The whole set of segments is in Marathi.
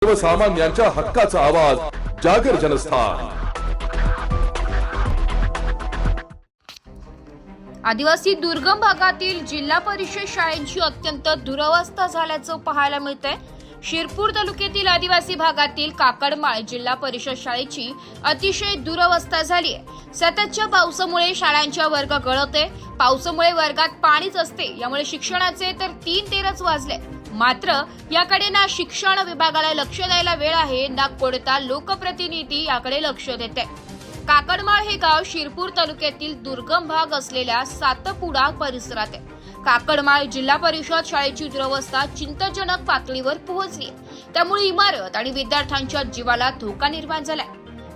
सर्वसामान्यांच्या हक्काचा आवाज जागर जनस्थान। आदिवासी दुर्गम भागातील जिल्हा परिषद शाळेची अत्यंत दुरवस्था झाल्याचं पाहायला मिळतंय। शिरपूर तालुक्यातील आदिवासी भागातील काकडमाळ जिल्हा परिषद शाळेची अतिशय दुरवस्था झाली आहे। सततच्या पावसामुळे शाळांच्या वर्ग गळते, पावसामुळे वर्गात पाणीच असते, यामुळे शिक्षणाचे तर 3 तेरच वाजले। मात्र याकडे ना शिक्षण विभागाला लक्ष द्यायला वेळ आहे, ना कोणता लोकप्रतिनिधी याकडे लक्ष देते। काकडमाळ हे गाव शिरपूर तालुक्यातील दुर्गम भाग असलेल्या सातपुडा परिसरात आहे। काकडमाळ जिल्हा परिषद शाळेची दुरवस्था चिंताजनक पातळीवर पोहोचली, त्यामुळे इमारत आणि विद्यार्थ्यांच्या जीवाला धोका निर्माण झालाय।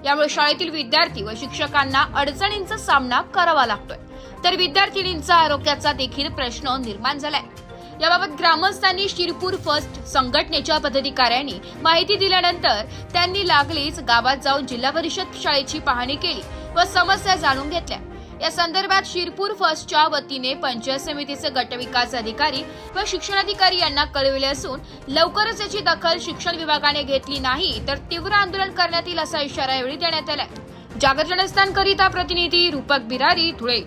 यामुळे शाळेतील विद्यार्थी व शिक्षकांना अडचणींचा सामना करावा लागतोय, तर विद्यार्थिनींचा आरोग्याचा देखील प्रश्न निर्माण झालाय। याबाबत ग्रामस्थांनी शिरपूर फर्स्ट संघटनेच्या पदाधिकाऱ्यांनी माहिती दिल्यानंतर त्यांनी लागलीच गावात जाऊन जिल्हा परिषद शाळेची पाहणी केली व समस्या जाणून घेतल्या। या संदर्भात शिरपूर फर्स्टच्या वतीने पंचायत समितीचे गटविकास अधिकारी व शिक्षणाधिकारी यांना कळविले असून लवकरच याची दखल शिक्षण विभागाने घेतली नाही तर तीव्र आंदोलन करण्यात येईल असा इशारा यावेळी देण्यात आला। जागर जनस्थानकरिता प्रतिनिधी रूपक बिरारी, धुळे।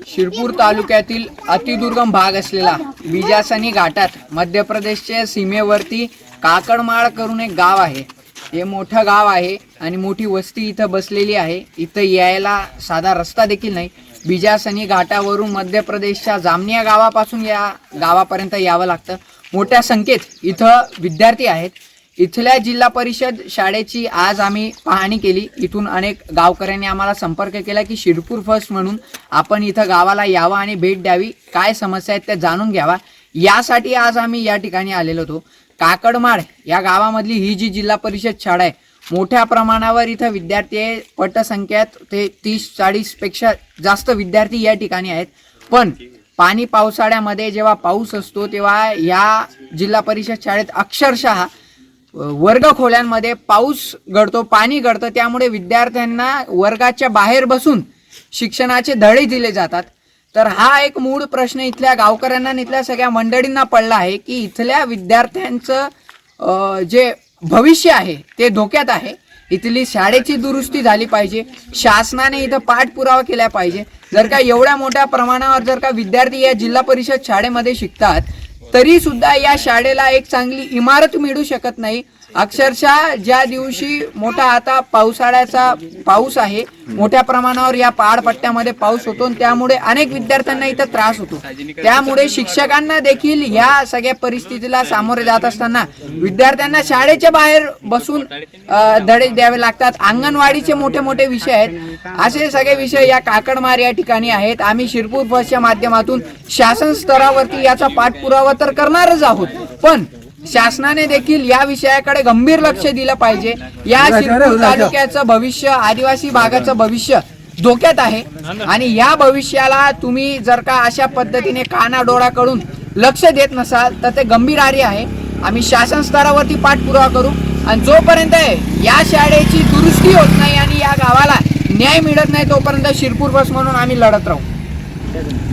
शिरपूर तालुक्यातील अतिदुर्गम भाग असलेला विजासनी घाटात मध्य प्रदेशच्या सीमेवरती काकडमाळ करून एक गाव आहे। हे मोठं गाव आहे आणि मोठी वस्ती इथं बसलेली आहे। इथं यायला साधा रस्ता देखील नाही। विजासनी घाटावरून मध्य प्रदेशच्या जामनिया गावापासून या गावापर्यंत यावं लागतं। मोठ्या संख्येत इथं विद्यार्थी आहेत। इथल्या जिल्हा परिषद शाळेची आज आम्ही पाहणी केली। इथून अनेक गावकऱ्यांनी आम्हाला संपर्क केला की शिरपूर फर्स्ट म्हणून आपण इथं गावाला यावं आणि भेट द्यावी, काय समस्या आहेत त्या जाणून घ्यावा, यासाठी आज आम्ही या ठिकाणी आलेलो होतो। काकडमाळ या गावामधली ही जी जिल्हा परिषद शाळा आहे, मोठ्या प्रमाणावर इथं विद्यार्थी आहे। पटसंख्येत ते 30-40 पेक्षा जास्त विद्यार्थी या ठिकाणी आहेत। पण पाणी पावसाळ्यामध्ये जेव्हा पाऊस असतो तेव्हा या जिल्हा परिषद शाळेत अक्षरशः वर्ग खोल्यांमध्ये पाऊस गळतो, पाणी गळतं, त्यामुळे विद्यार्थ्यांना वर्गाच्या बाहेर बसून शिक्षणाचे धडे दिले जातात। तर हा एक मूळ प्रश्न इथल्या गावकऱ्यांना आणि इथल्या सगळ्या मंडळींना पडला आहे की इथल्या विद्यार्थ्यांचं जे भविष्य आहे ते धोक्यात आहे। इथली शाळेची दुरुस्ती झाली पाहिजे, शासनाने इथं पाठपुरावा केला पाहिजे। जर का एवढ्या मोठ्या प्रमाणावर जर का विद्यार्थी या जिल्हा परिषद शाळेमध्ये शिकतात तरी सुद्धा या शाळेला एक चांगली इमारत मिळू शकत नाही। अक्षरशः ज्या दिवशी मोठा आता पावसाळ्याचा पाऊस आहे, मोठ्या प्रमाणावर या पहाडपट्ट्यामध्ये पाऊस होतो, त्यामुळे अनेक विद्यार्थ्यांना इथं त्रास होतो। त्यामुळे शिक्षकांना देखील या सगळ्या परिस्थितीला सामोरे जात असताना विद्यार्थ्यांना शाळेच्या बाहेर बसून धडे द्यावे लागतात। अंगणवाडीचे मोठे मोठे विषय आहेत, असे सगळे विषय या काकडमाळ या ठिकाणी आहेत। आम्ही शिरपूर फर्स्टच्या माध्यमातून शासन स्तरावरती याचा पाठपुरावा तर करणारच आहोत, पण शासनाने देखील या विषयाकडे गंभीर लक्ष दिलं पाहिजे। या शिरपूर तालुक्याचं भविष्य, आदिवासी भागाचं भविष्य धोक्यात आहे आणि या भविष्याला तुम्ही जर का अशा पद्धतीने कानाडोळा करून लक्ष देत नसाल तर ते गंभीर आहे। आम्ही शासन स्तरावरती पाठपुरावा करू आणि जोपर्यंत या शाळेची दुरुस्ती होत नाही आणि या गावाला न्याय मिळत नाही तोपर्यंत शिरपूर बस म्हणून आम्ही लढत राहू।